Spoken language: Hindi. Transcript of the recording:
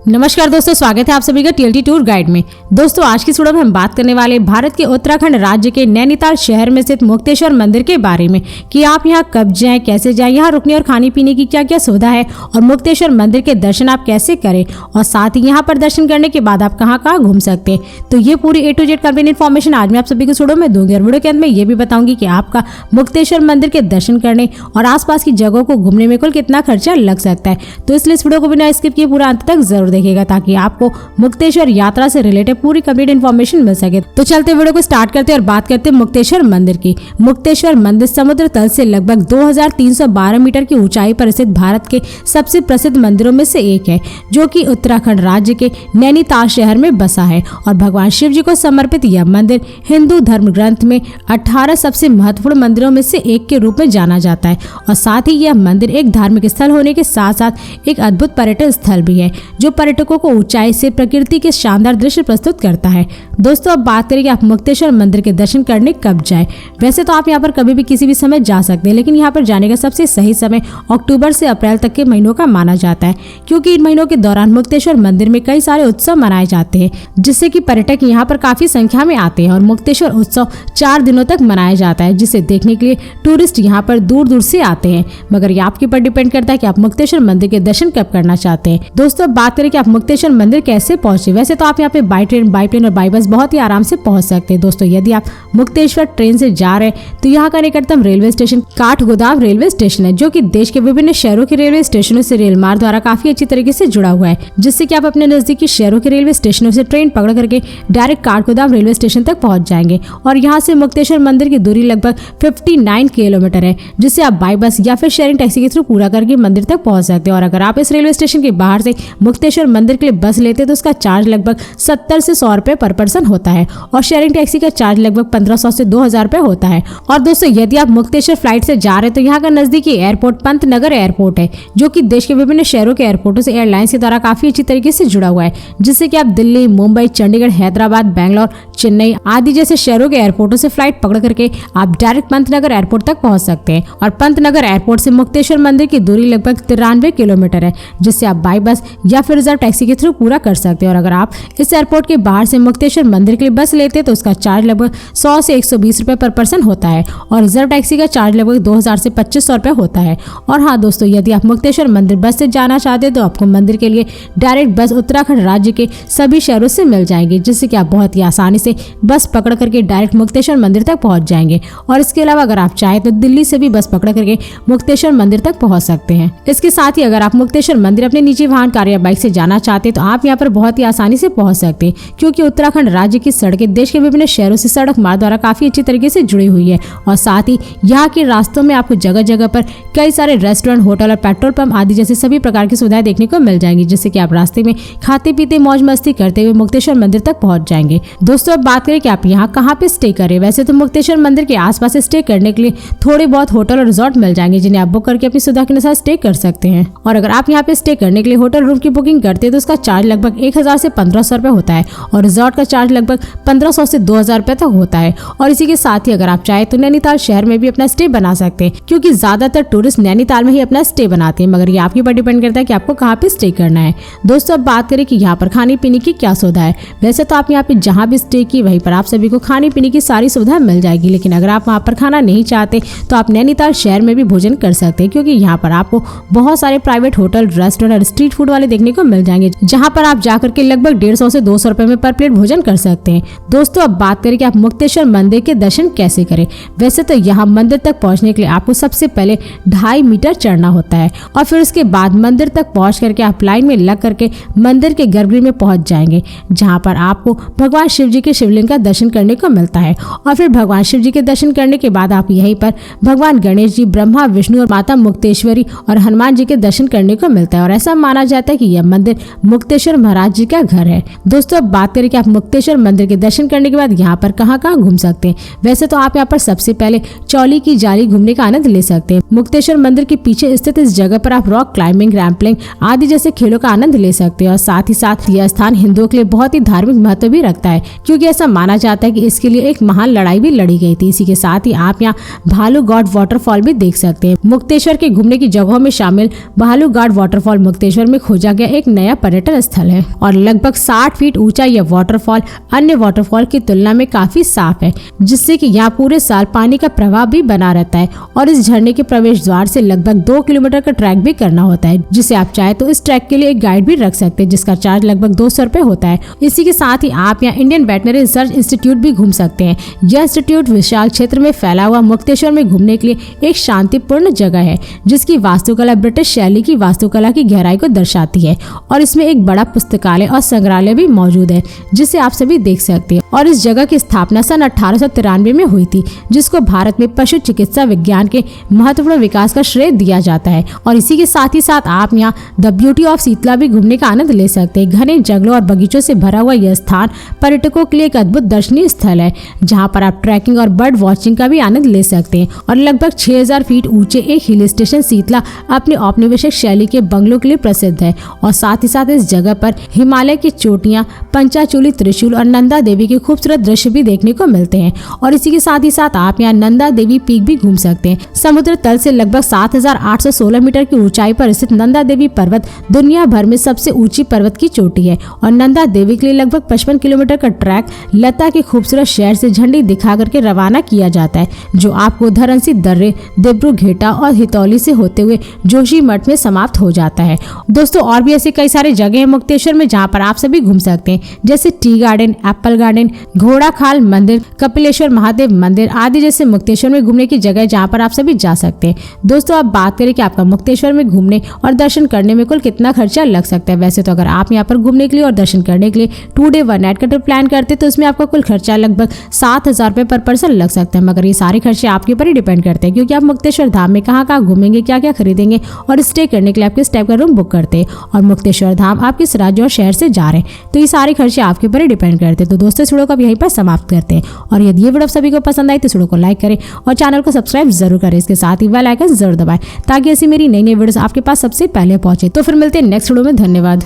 नमस्कार दोस्तों, स्वागत है आप सभी का टीएलटी टूर गाइड में। दोस्तों आज की वीडियो में हम बात करने वाले भारत के उत्तराखंड राज्य के नैनीताल शहर में स्थित मुक्तेश्वर मंदिर के बारे में कि आप यहां कब जाएं, कैसे जाएं, यहां रुकने और खाने पीने की क्या क्या सुविधा है और मुक्तेश्वर मंदिर के दर्शन आप कैसे करें और साथ ही यहाँ पर दर्शन करने के बाद आप कहाँ कहाँ घूम सकते हैं। तो ये पूरी A to Z complete information आज मैं आप सभी को वीडियो में दूंगी और वीडियो के अंत में ये भी बताऊंगी कि आपका मुक्तेश्वर मंदिर के दर्शन करने और आसपास की जगहों को घूमने में कुल कितना खर्चा लग सकता है। तो इसलिए इस वीडियो को बिना स्किप किए पूरा अंत तक जरूर देखिएगा ताकि आपको मुक्तेश्वर यात्रा से रिलेटेड पूरी कंप्लीट इन्फॉर्मेशन मिल सके। तो चलते वीडियो को स्टार्ट करते हैं और बात करते हैं मुक्तेश्वर मंदिर की। मुक्तेश्वर मंदिर समुद्र तल से लगभग 2312 मीटर की ऊंचाई पर स्थित भारत के सबसे प्रसिद्ध मंदिरों में से एक है, जो कि उत्तराखंड राज्य के नैनीताल शहर में बसा है। और भगवान शिव जी को समर्पित यह मंदिर हिंदू धर्म ग्रंथ में 18 सबसे महत्वपूर्ण मंदिरों में से एक के रूप में जाना जाता है। और साथ ही यह मंदिर एक धार्मिक स्थल होने के साथ साथ एक अद्भुत पर्यटन स्थल भी है, जो पर्यटकों को ऊंचाई से प्रकृति के शानदार दृश्य प्रस्तुत करता है। दोस्तों अब बात करें कि आप मुक्तेश्वर मंदिर के दर्शन करने कब जाएं। वैसे तो आप यहाँ पर कभी भी किसी भी समय जा सकते हैं, लेकिन यहाँ पर जाने का सबसे सही समय अक्टूबर से अप्रैल तक के महीनों का माना जाता है, क्योंकि इन महीनों के दौरान मुक्तेश्वर मंदिर में कई सारे उत्सव मनाए जाते हैं, जिससे कि पर्यटक यहाँ पर काफी संख्या में आते हैं। और मुक्तेश्वर उत्सव 4 दिनों तक मनाया जाता है, जिसे देखने के लिए टूरिस्ट यहाँ पर दूर दूर से आते हैं। मगर ये आपके ऊपर डिपेंड करता है कि आप मुक्तेश्वर मंदिर के दर्शन कब करना चाहते हैं। दोस्तों अब बात करें कि आप मुक्तेश्वर मंदिर कैसे पहुंचे। वैसे तो आप यहाँ पे बाई ट्रेन, बाई प्लेन और बाई बस बहुत ही आराम से पहुंच सकते हैं। दोस्तों यदि आप मुक्तेश्वर ट्रेन से जा रहे हैं तो यहाँ का निकटतम railway station Kathgodam railway station है, जो कि देश के विभिन्न शहरों के रेलवे स्टेशनों से रेल मार्ग द्वारा काफी अच्छी तरीके से जुड़ा हुआ है, जिससे कि आप अपने नजदीकी शहरों के रेलवे स्टेशनों से ट्रेन पकड़ करके डायरेक्ट काठगोदाम रेलवे स्टेशन तक पहुंच जाएंगे। और यहाँ से मुक्तेश्वर मंदिर की दूरी लगभग 59 किलोमीटर है, जिससे आप बाई बस या फिर शेयरिंग टैक्सी के थ्रू पूरा करके मंदिर तक पहुंच सकते हैं। और अगर आप इस रेलवे स्टेशन के बाहर से मुक्तेश्वर मंदिर के लिए बस लेते हैं तो उसका चार्ज लगभग 70 से 100 रुपए पर पर्सन होता है और शेयरिंग टैक्सी का चार्ज लगभग 1500 से 2000 रुपए होता है। और दोस्तों यदि आप मुक्तेश्वर फ्लाइट से जा रहे हैं तो यहाँ का नजदीकी एयरपोर्ट पंतनगर एयरपोर्ट है, जो कि देश के विभिन्न शहरों के एयरपोर्टों से एयरलाइंस के द्वारा काफी अच्छी तरीके से जुड़ा हुआ है, जिससे कि आप दिल्ली, मुंबई, चंडीगढ़, हैदराबाद, बैंगलोर, चेन्नई आदि जैसे शहरों के एयरपोर्टों से फ्लाइट पकड़ करके आप डायरेक्ट पंतनगर एयरपोर्ट तक पहुंच सकते हैं। और पंतनगर एयरपोर्ट से मुक्तेश्वर मंदिर की दूरी लगभग 93 किलोमीटर है, जिससे आप बाई बस या फिर रिजर्व टैक्सी के थ्रू पूरा कर सकते हैं। और अगर आप इस एयरपोर्ट के बाहर से मुक्तेश्वर मंदिर के लिए बस लेते हैं तो उसका चार्ज लगभग 100 से 120 रुपए पर पर्सन होता है और रिजर्व टैक्सी का चार्ज लगभग 2000 से 2500 रुपए होता है। और हाँ दोस्तों, यदि आप मुक्तेश्वर मंदिर बस से जाना चाहते हैं तो आपको मंदिर के लिए डायरेक्ट बस उत्तराखंड राज्य के सभी शहरों से मिल जाएंगे, जिससे कि आप बहुत ही आसानी से बस पकड़ करके डायरेक्ट मुक्तेश्वर मंदिर तक पहुंच जाएंगे। और इसके अलावा अगर आप चाहें तो दिल्ली से भी बस पकड़ करके मुक्तेश्वर मंदिर तक पहुंच सकते हैं। इसके साथ ही अगर आप मुक्तेश्वर मंदिर अपने निजी वाहन, कार या बाइक से जाना चाहते हैं तो आप यहाँ पर बहुत ही आसानी से पहुंच सकते हैं, क्योंकि उत्तराखंड राज्य की सड़कें देश के विभिन्न शहरों से सड़क मार्ग द्वारा काफी अच्छी तरीके से जुड़ी हुई है। और साथ ही यहाँ के रास्तों में आपको जगह जगह पर कई सारे रेस्टोरेंट, होटल और पेट्रोल पंप आदि जैसे सभी प्रकार की सुविधाएं देखने को मिल जाएंगी, जिससे कि आप रास्ते में खाते पीते मौज मस्ती करते हुए मुक्तेश्वर मंदिर तक पहुंच जाएंगे। दोस्तों अब बात करें कि आप यहाँ कहाँ पे स्टे करें। वैसे तो मुक्तेश्वर मंदिर के आसपास स्टे करने के लिए थोड़े बहुत होटल और रिजॉर्ट मिल जाएंगे, जिन्हें आप बुक करके अपनी सुविधा के अनुसार स्टे कर सकते हैं। और अगर आप यहाँ पे स्टे करने के लिए होटल रूम की बुकिंग करते हैं तो उसका चार्ज लगभग 1000 से 1500 रुपए होता है और रिजॉर्ट का चार्ज लगभग 1500 से 2000 रुपए तक होता है। और इसी के साथ ही अगर आप चाहे तो नैनीताल शहर में भी अपना स्टे बना सकते हैं, क्योंकि ज्यादातर टूरिस्ट नैनीताल में ही अपना स्टे बनाते हैं, मगर ये आपके ऊपर डिपेंड करता है कि आपको कहाँ पे स्टे करना है। दोस्तों अब बात करें कि यहाँ पर खाने पीने की क्या सुविधा है। वैसे तो आप यहाँ पे जहाँ भी स्टे की वहीं पर आप सभी को खाने पीने की सारी सुविधा मिल जाएगी, लेकिन अगर आप वहाँ पर खाना नहीं चाहते तो आप नैनीताल शहर में भी भोजन कर सकते हैं, क्योंकि यहाँ पर आपको बहुत सारे प्राइवेट होटल, रेस्टोरेंट और स्ट्रीट फूड वाले देखने को मिल जाएंगे, जहाँ पर आप जाकर के लगभग 150 से 200 रुपए में पर प्लेट भोजन कर सकते हैं। दोस्तों अब बात करें कि आप मुक्तेश्वर मंदिर के दर्शन कैसे करें। वैसे तो यहाँ मंदिर तक पहुँचने के लिए आपको सबसे पहले 2.5 मीटर चढ़ना होता है और फिर उसके बाद मंदिर तक पहुँच करके आप लाइन में लग करके मंदिर के गर्भगृह में पहुँच जाएंगे, जहाँ पर आपको भगवान शिव जी के शिवलिंग का दर्शन करने को मिलता है। और फिर भगवान शिव जी के दर्शन करने के बाद आप यहीं पर भगवान गणेश जी, ब्रह्मा, विष्णु और माता मुक्तेश्वरी और हनुमान जी के दर्शन करने को मिलता है। और ऐसा माना जाता है कि यह मंदिर मुक्तेश्वर महाराज जी का घर है। दोस्तों अब बात करें कि आप मुक्तेश्वर मंदिर के दर्शन करने के बाद यहाँ पर कहाँ कहाँ घूम सकते हैं। वैसे तो आप यहाँ पर सबसे पहले चौली की जाली घूमने का आनंद ले सकते हैं। मुक्तेश्वर मंदिर के पीछे स्थित इस जगह पर आप रॉक क्लाइंबिंग, रैम्पलिंग आदि जैसे खेलों का आनंद ले सकते हैं। और साथ ही साथ यह स्थान हिंदुओं के लिए बहुत ही धार्मिक महत्व भी रखता है, क्योंकि ऐसा माना जाता है कि इसके लिए एक महान लड़ाई भी लड़ी गई थी। इसी के साथ ही आप यहाँ भालू गॉड वाटरफॉल भी देख सकते हैं। मुक्तेश्वर के घूमने की जगहों में शामिल भालू गॉड वाटरफॉल मुक्तेश्वर में खोजा गया एक नया पर्यटन स्थल है और लगभग 60 फीट ऊंचा यह वाटरफॉल अन्य वाटरफॉल की तुलना में काफी साफ है, जिससे कि यहाँ पूरे साल पानी का प्रवाह भी बना रहता है। और इस झरने के प्रवेश द्वार से लगभग 2 किलोमीटर का ट्रैक भी करना होता है, जिसे आप चाहे तो इस ट्रैक के लिए एक गाइड भी रख सकते हैं, जिसका चार्ज लगभग 200 रुपए होता है। इसी के साथ ही आप यहाँ इंडियन वेटनरी रिसर्च इंस्टीट्यूट भी घूम सकते हैं। यह इंस्टीट्यूट विशाल क्षेत्र में फैला हुआ मुक्तेश्वर में घूमने के लिए एक शांतिपूर्ण जगह है, जिसकी वास्तुकला ब्रिटिश शैली की वास्तुकला की गहराई को दर्शाती है। और इसमें एक बड़ा पुस्तकालय और संग्रहालय भी मौजूद है, जिसे आप सभी देख सकते हैं। और इस जगह की स्थापना सन 1893 में हुई थी, जिसको भारत में पशु चिकित्सा विज्ञान के महत्वपूर्ण विकास का श्रेय दिया जाता है। और इसी के साथ ही साथ आप यहाँ द ब्यूटी ऑफ शीतला भी घूमने का आनंद ले सकते हैं। घने जंगलों और बगीचों से भरा हुआ यह स्थान पर्यटकों के लिए एक अद्भुत दर्शनीय स्थल है, जहाँ पर आप ट्रैकिंग और बर्ड वॉचिंग का भी आनंद ले सकते हैं। और लगभग 6000 फीट ऊंचे एक हिल स्टेशन शीतला अपने औपनिवेशिक शैली के बंगलों के लिए प्रसिद्ध है। और साथ ही साथ इस जगह पर हिमालय की चोटियां, पंचाचूली त्रिशूल और नंदा देवी के खूबसूरत दृश्य भी देखने को मिलते हैं। और इसी के साथ ही साथ आप यहाँ नंदा देवी पीक भी घूम सकते हैं। समुद्र तल से लगभग 7816 मीटर की ऊंचाई पर स्थित नंदा देवी पर्वत दुनिया भर में सबसे ऊंची पर्वत की चोटी है। और नंदा देवी के लिए लगभग 55 किलोमीटर का ट्रैक लता के खूबसूरत शहर से झंडी दिखा करके रवाना किया जाता है, जो आपको धरनसी दर्रे, दिब्रू-घेटा और हितौली से होते हुए जोशी मठ में समाप्त हो जाता है। दोस्तों और भी ऐसे कई सारे जगह हैं मुक्तेश्वर में, जहाँ पर आप सभी घूम सकते हैं, जैसे टी गार्डन, एप्पल गार्डन, घोड़ा खाल मंदिर, कपिलेश्वर महादेव मंदिर आदि जैसे मुक्तेश्वर में घूमने की जगह जहाँ पर आप सभी जा सकते हैं। दोस्तों अब बात करें कि आपका मुक्तेश्वर में घूमने और दर्शन करने में कुल कितना खर्चा लग सकता है। वैसे तो अगर आप यहाँ पर घूमने के लिए और दर्शन करने के लिए 2 डे 1 नाइट का ट्रिप प्लान करते हैं, तो इसमें आपका कुल खर्चा लगभग 7000 रुपए पर पर्सन लग सकता है। मगर ये सारे खर्चे आपके ऊपर ही डिपेंड करते हैं, क्योंकि आप मुक्तेश्वर धाम में कहाँ घूमेंगे, क्या क्या खरीदेंगे और स्टे करने के लिए आप किस टाइप का रूम बुक करते हैं, और मुक्तेश्वर धाम आप किस राज्य और शहर से जा रहे हैं, तो ये सारे खर्चे आपके ऊपर ही डिपेंड करते हैं। तो दोस्तों इस वीडियो को आप यहीं पर समाप्त करते हैं। और यदि ये वीडियो सभी को पसंद आई तो इस वीडियो को लाइक करें और चैनल को सब्सक्राइब जरूर करें। इसके साथ ही बेल आइकन जरूर दबाएं, ताकि ऐसी मेरी नई नई वीडियोस आपके पास सबसे पहले पहुंचे। तो फिर मिलते हैं नेक्स्ट वीडियो में। धन्यवाद।